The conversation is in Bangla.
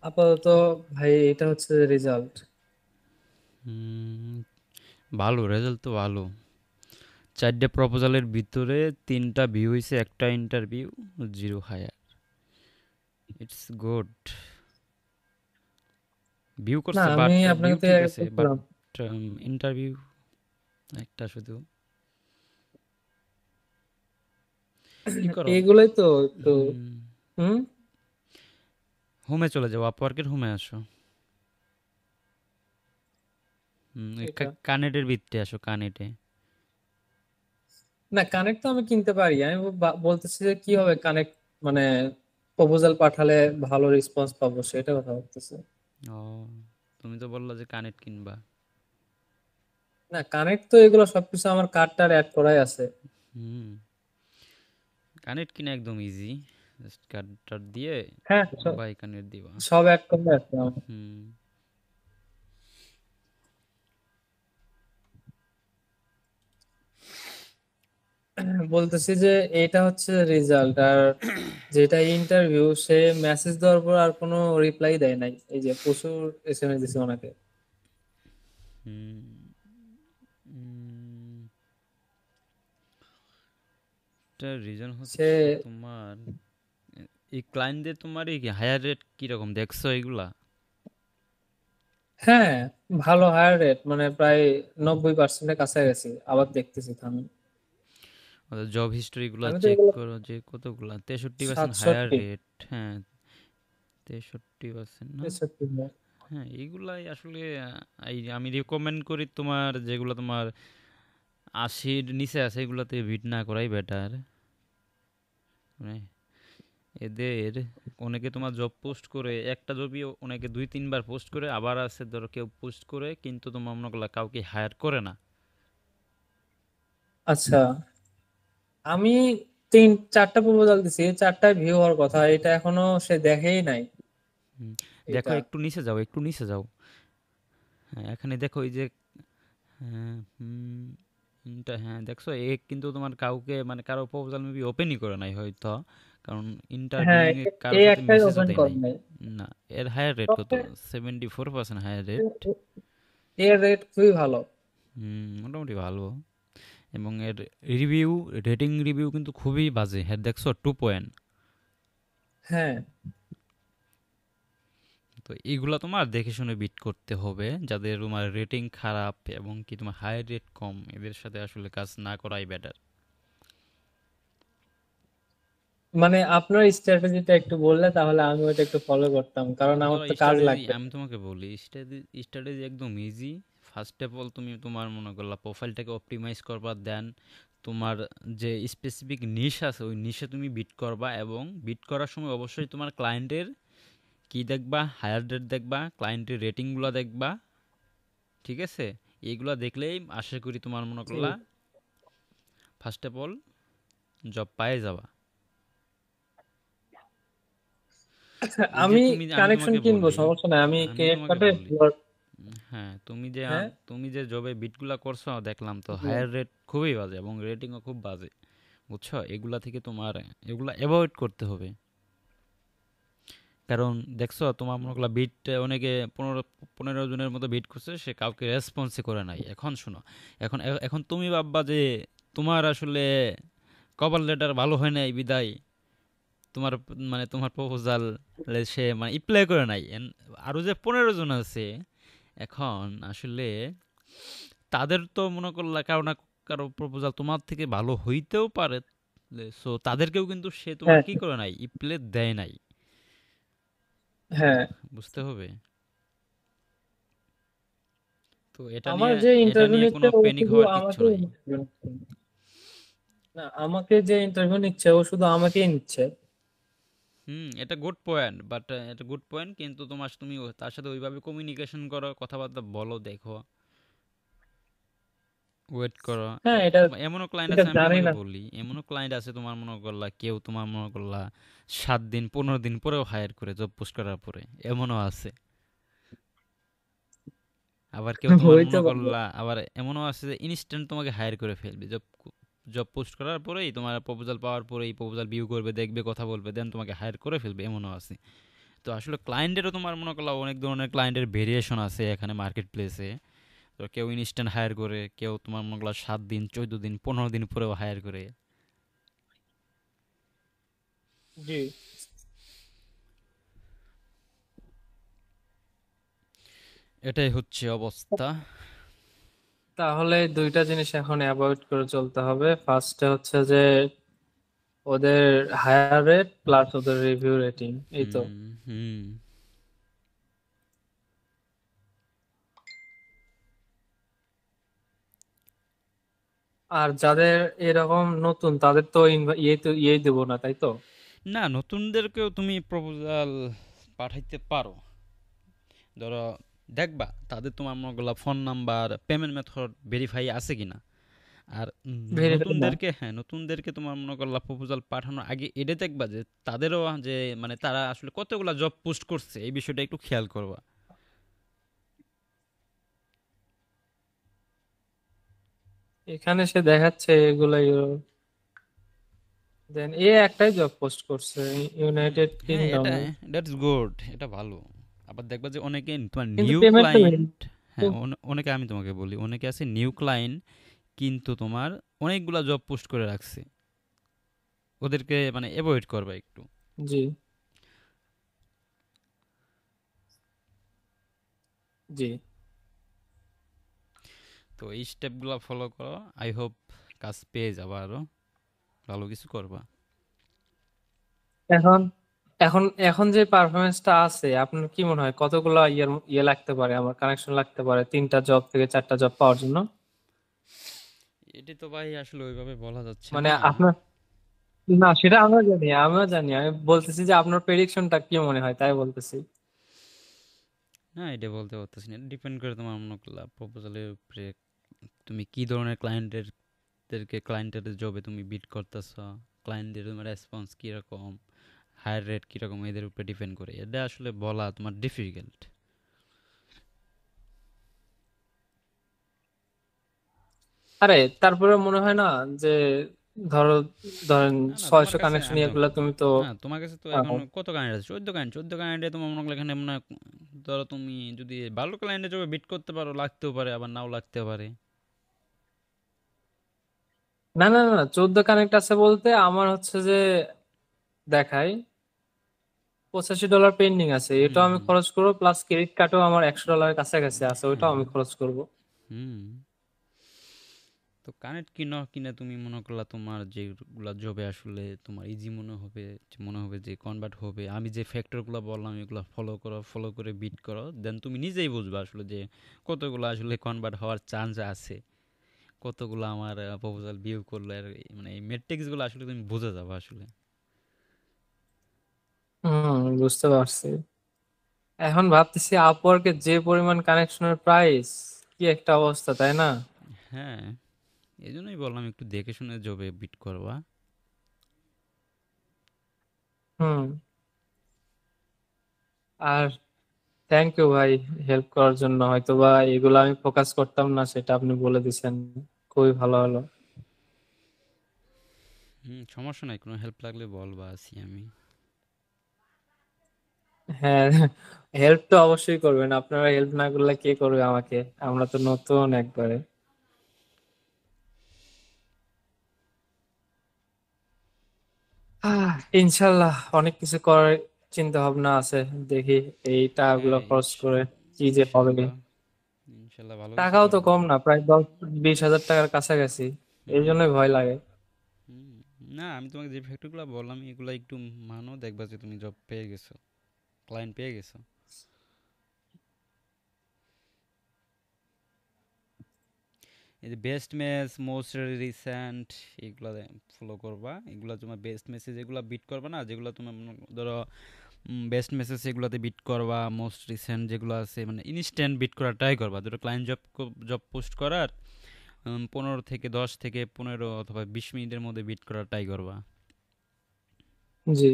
আপাতত ভাই এটা হচ্ছে রেজাল্ট। হুম, ভালো রেজাল্ট তো ভালো। 4টে প্রপোজালের ভিতরে 3টা ভিউ হইছে, একটা interview, 0 hire. It's good. View না করছে আমি বাট আপনাকে ভিউ তো ঠিক আগে আছে, বাট বলছিলাম। ইন্টারভিউ একটা শুধু। ই করো। এইগুলোই তো একটু। হুম, হুম। হোমে চলে যাও, আপওয়ার্কের হোমে আসো। ওই এটা কানেক্টের ভিতরে আসো, কানেক্টে। না, কানেক্ট তো আমি কিনতে পারি। আমি বলতেছি যে কি হবে কানেক্ট, মানে প্রপোজাল পাঠালে ভালো রেসপন্স পাবো সেটা কথা বলতেছি। ও, তুমি তো বললা যে কানেক্ট কিনবা। না, কানেক্ট তো এগুলো সবকিছু আমার কার্ডটার অ্যাড করাই আছে। হুম, কানেক্ট কিনা একদম ইজি। জাস্ট কার্ড টার্ড দিয়ে হ্যাঁ, বাই কানেক্ট দিবা। সব অ্যাড করাই আছে আমার। হুম। বলতেছি যে এটা হচ্ছে রেজাল্ট, আর যেটা ইন্টারভিউ সে মেসেজ দেওয়ার পর আর কোনো রিপ্লাই দেয় নাই। এই যে প্রচুর এসএমএস দিছে ওনাকে। হুম, উম, এটার রিজন সে হচ্ছে তোমার এই ক্লায়েন্টদের, তোমার এই হায়ার রেট কিরকম দেখছো এগুলা? হ্যাঁ, ভালো হায়ার রেট, মানে প্রায় 90%-এর কাছাকাছি। আবার দেখতেছি থামেন। জব হিস্টোরি গুলা আমি তো চেক এগুলো করো যে কতগুলা 63% হায়ার 67, রেট। হ্যাঁ, 63% না? 63। হ্যাঁ, এইগুলাই আসলে এই আমি রিকমেন্ড করি তোমার, যেগুলো তোমার 80-র নিচে আছে এগুলাতে ভিট না করাই বেটার। মানে এদের অনেকে তোমার জব পোস্ট করে, একটা জবই অনেকে 2-3 বার পোস্ট করে, আবার আছে ধরো কেউ পোস্ট করে কিন্তু তোমার মনে করলা কাউকে হায়ার করে না। আচ্ছা, আমি 3-4টা প্রপোজাল দিছি, 4টায় ভিউ হওয়ার কথা, এটা এখনো সে দেখেই নাই। হুম, দেখো এটা একটু নিচে যাও, একটু নিচে যাও। হ্যাঁ, এখানে দেখো এই যে, হ্যাঁ, হ্যাঁ দেখছো এ কিন্তু তোমার কাউকে, মানে কারো প্রপোজাল মেবি ওপেনই করে নাই হয়তো, কারণ হ্যাঁ, ইন্টারভিউইং এ কারোর এই সাথে একটাই মেসেজও ওপেন দেয় করে নাই। নাই। না, এর হায়ার রেট কত? তবে 74% হায়ার রেট। এর রেট খুবই ভালো। মোটামুটি ভালো। এবং এর রিভিউ, রেটিং রিভিউ কিন্তু খুবই বাজে। হ্যাঁ দেখছো 2 পয়েন্ট। হ্যাঁ, তো এইগুলা তোমার দেখে শুনে বিট করতে হবে, যাদের তোমার রেটিং খারাপ এবং কি তোমার হাই রেট কম, এদের সাথে আসলে কাজ না করাই বেটার। মানে আপনার স্ট্র্যাটেজিটা একটু বললে তাহলে আমি ওটা একটু ফলো করতাম, কারণ আমার ধরো তো কাজ স্ট্র্যাটেজি লাগবে। আমি তোমাকে বলি, স্ট্র্যাটেজি একদম ইজি। ফার্স্ট অফ অল তুমি তোমার মনে করলা প্রোফাইলটাকে অপটিমাইজ করবা, দেন তোমার যে স্পেসিফিক নিশ আছে ওই নিশে তুমি বিট করবা, এবং বিট করার সময় অবশ্যই তোমার ক্লায়েন্টের কি দেখবা, হায়ার রেট দেখবা, ক্লায়েন্টের রেটিংগুলো দেখবা। ঠিক আছে? এইগুলা দেখলেই আশা করি তোমার মনে জি। করলা ফার্স্ট অফ অল জব পায়ে যাবা। এই যে আমি আমি কানেকশন তোমাকে কিনবো, বলি, সমস্যা নাই, আমি আমি ক্রেডিট তোমাকে কার্ডে। বলি, হ্যাঁ, হ্যাঁ। তুমি যে জবে বিটগুলা করছো দেখলাম তো জি। হায়ার রেট খুবই বাজে এবং রেটিংও খুব বাজে। বুঝছো? এগুলা থেকে তোমার এগুলা অ্যাভয়েড করতে হবে। কারণ দেখছো তোমার মনে করলা বিট অনেকে 15 জনের মতো বিট করছে, সে কাউকে রেসপন্সই করে নাই। এখন শোনো, এখন তুমি ভাববা যে তোমার আসলে কভার লেটার ভালো হয় নাই বিদায় তোমার, মানে তোমার প্রপোজাল সে মানে ইপ্লাই করে নাই। আরো যে 15 জন আছে, এখন আসলে তাদের তো মনে করলা কারো না কারো প্রপোজাল তোমার থেকে ভালো হইতেও পারে। সো তাদেরকেও কিন্তু সে তোমার হ্যাঁ। কি করে নাই, ইপ্লে দেয় নাই। হ্যাঁ, বুঝতে হবে। তো এটা আমার নিয়ে, যে এটা ইন্টারভিউ নিয়ে কোনো নিচ্ছে ও প্যানিক শুধু হওয়ার কিচ্ছু আমাকেই নাই। নিচ্ছে। না, আমাকে যে ইন্টারভিউ নিচ্ছে ও শুধু আমাকেই নিচ্ছে। এটা গুড পয়েন্ট, বাট এটা গুড পয়েন্ট, কিন্তু তুমি তার সাথে ওইভাবে কমিউনিকেশন করো, কথাবার্তা বলো, দেখো, ওয়েট করো। হ্যাঁ, এটা তোমার এমনও ক্লায়েন্ট এটা আছে, আমি জানি তোমাকে না। বলি, এমনও ক্লায়েন্ট আছে তোমার মনে করলা কেউ তোমার মনে করলা 7 দিন 15 দিন পরেও হায়ার করে, জব পোস্ট করার পরে। এমনও আছে। আবার কেউ তোমার হইতে মনে পারে। করলা, আবার এমনও আছে যে ইনস্ট্যান্ট তোমাকে হায়ার করে ফেলবে। জব জব পোস্ট করার পরেই, তোমার প্রপোজাল পাওয়ার পরেই প্রপোজাল ভিউ করবে, দেখবে, কথা বলবে, দেন তোমাকে হায়ার করে ফেলবে। এমনও আছে। তো আসলে ক্লায়েন্টেরও তোমার মনে করলাম অনেক ধরনের ক্লায়েন্টের ভেরিয়েশন আছে এখানে মার্কেট প্লেসে। তো কেউ ইনস্ট্যান্ট হায়ার করে, কেউ তোমার মনে করলাম 7 দিন, 14 দিন, 15 দিন পরেও হায়ার করে। জি। এটাই হচ্ছে অবস্থা। তাহলে দুইটা জিনিস এখন অ্যাভয়েড করে চলতে হবে। ফার্স্টে হচ্ছে যে ওদের হায়ার রেট প্লাস ওদের রিভিউ রেটিং, এই তো। হুম, হুম। আর যাদের এরকম নতুন তাদের তো ইয়ে দেবো না, তাই তো? না, নতুনদেরকেও তুমি প্রপোজাল পাঠাইতে পারো। ধরো, দেখবা তাদের তোমার মনে করলাম phone number, payment method verify আছে কিনা। আর ভেরিফাই না। নতুনদেরকে, হ্যাঁ, নতুনদেরকে তোমার মনে করলাম প্রপোজাল পাঠানোর আগে এটা দেখবা যে তাদেরও যে মানে তারা আসলে কতগুলা জব পোস্ট করছে এই বিষয়টা একটু খেয়াল করবা। এখানে সে দেখাচ্ছে এগুলো দেন এ একটাই জব পোস্ট করছে, ইউনাইটেড হ্যাঁ, এটা কিংডমে। দ্যাটস গুড, এটা ভালো। আবার দেখবা যে অনেকে তোমার কিন্তু নিউ পেমেন্ট তো নেই। ক্লায়েন্ট, হ্যাঁ, অনেকে, আমি তোমাকে বলি, অনেকে আছে নিউ ক্লায়েন্ট কিন্তু তোমার অনেকগুলা জব পোস্ট করে রাখছে। ওদেরকে মানে অ্যাভয়েড করবা একটু। জি। জি। তো এই স্টেপগুলো ফলো করো, আই হোপ কাজ পেয়ে যাবা, আরো ভালো কিছু করবা। এখন এখন এখন যে পারফরমেন্সটা আছে, আপনার কি মনে হয় কতগুলো ইয়ে লাগতে পারে, আমার কানেকশন লাগতে পারে 3টা জব থেকে 4টা জব পাওয়ার জন্য? এটি তো ভাই আসলে ওইভাবে বলা যাচ্ছে মানে না। আপনার, না সেটা আমিও জানি, আমি বলতেছি যে আপনার প্রেডিকশনটা কি মনে হয় তাই বলতেছি। না, এটা বলতে পারতেছি না, ডিপেন্ড করে তোমার মনে করলা প্রপোজালের উপরে। তুমি কি ধরনের ক্লায়েন্টের জবে তুমি বিট করতেছ, ক্লায়েন্টের রেসপন্স কীরকম, হায়ার রেট কীরকম, এদের উপরে ডিপেন্ড করে। এটা আসলে বলা তোমার ডিফিকাল্ট। আরে তারপরে মনে হয় না যে, ধরো ধরেন না, না, তোমার 600 কাছে কানেকশন আমি তো, এগুলা তুমি তো না, তোমার কাছে তো এখন পাও। কত ক্লায়েন্ট আছে? 14 ক্লায়েন্ট, 14 ক্লায়েন্টে তোমার মনে করলে এখানে মনে হয়, ধরো তুমি যদি ভালো ক্লায়েন্টের জবে বিট করতে পারো, লাগতেও পারে আবার নাও লাগতে পারে। না না না, 14 কানেক্ট আছে বলতে আমার হচ্ছে যে দেখাই $85 পেন্ডিং আছে, এটাও আমি হুম, খরচ করবো, প্লাস ক্রেডিট কার্ডও আমার $100 কাছাকাছি আছে, ওইটাও হ্যাঁ, আমি খরচ করব। হুম। তো কানেক্ট কিনে তুমি মনে করলা তোমার যেগুলা জবে আসলে তোমার ইজি মনে হবে, যে মনে হবে যে কনভার্ট হবে, আমি যে ফ্যাক্টরগুলো বললাম এগুলো ফলো করো, ফলো করে বিট করো, দেন তুমি নিজেই বুঝবে আসলে যে কতগুলো আসলে কনভার্ট হওয়ার চান্স আছে, কতগুলো আমার প্রপোজাল ভিউ করলে আর মানে এই মেট্রিক্সগুলো আসলে তুমি বুঝে যাবে আসলে। বুঝতে পারছি। এখন ভাবতেছি আপওয়ার্কের যে পরিমাণ কানেকশনের প্রাইস, কি একটা অবস্থা, তাই না? হ্যাঁ, এই জন্যই বললাম একটু দেখে শুনে জবে বিট করবা। হুম। আর থ্যাংক ইউ ভাই, হেল্প করার জন্য। হয়তো বা এগুলো আমি ফোকাস করতাম না, সেটা আপনি বলে দিছেন, খুবই ভালো হলো। হুম, সমস্যা নাই, কোনো হেল্প লাগলে বলবা, আছি আমি। হ্যাঁ, হেল্প তো অবশ্যই করবেন, আপনারা হেল্প না করলে কে করবে আমাকে? আমরা তো নতুন একবারে। ইনশাল্লাহ অনেক কিছু করার চিন্তা ভাবনা আছে, দেখি এইটা গুলো হ্যাঁ, খরচ করে কি যে হবে। ইনশাল্লাহ, ইনশাল্লাহ ভালো কিছু টাকাও তো করবা। কম না, প্রায় 10-20 হাজার টাকার কাছাকাছি, এই হুম, জন্যই ভয় লাগে। হুম। না, আমি তোমাকে যে ফ্যাক্টরগুলো বললাম এগুলো একটু মানো, দেখবা যে তুমি জব পেয়ে গেছো, ক্লায়েন্ট পেয়ে গেছো। এই যে বেস্ট ম্যাচ, মোস্ট রিসেন্ট, এগুলো ফলো করবা। এগুলো তোমার বেস্ট মেসেজ, এগুলো বিট করবা না, যেগুলো তোমার ধরো বেস্ট মেসেজ এগুলোতে বিট করবা। মোস্ট রিসেন্ট যেগুলো আছে মানে ইনস্ট্যান্ট বিট করার ট্রাই করবা। ধরো ক্লায়েন্ট জব পোস্ট করার 10 থেকে 15 অথবা 20 মিনিটের মধ্যে বিট করার ট্রাই করবা। জি।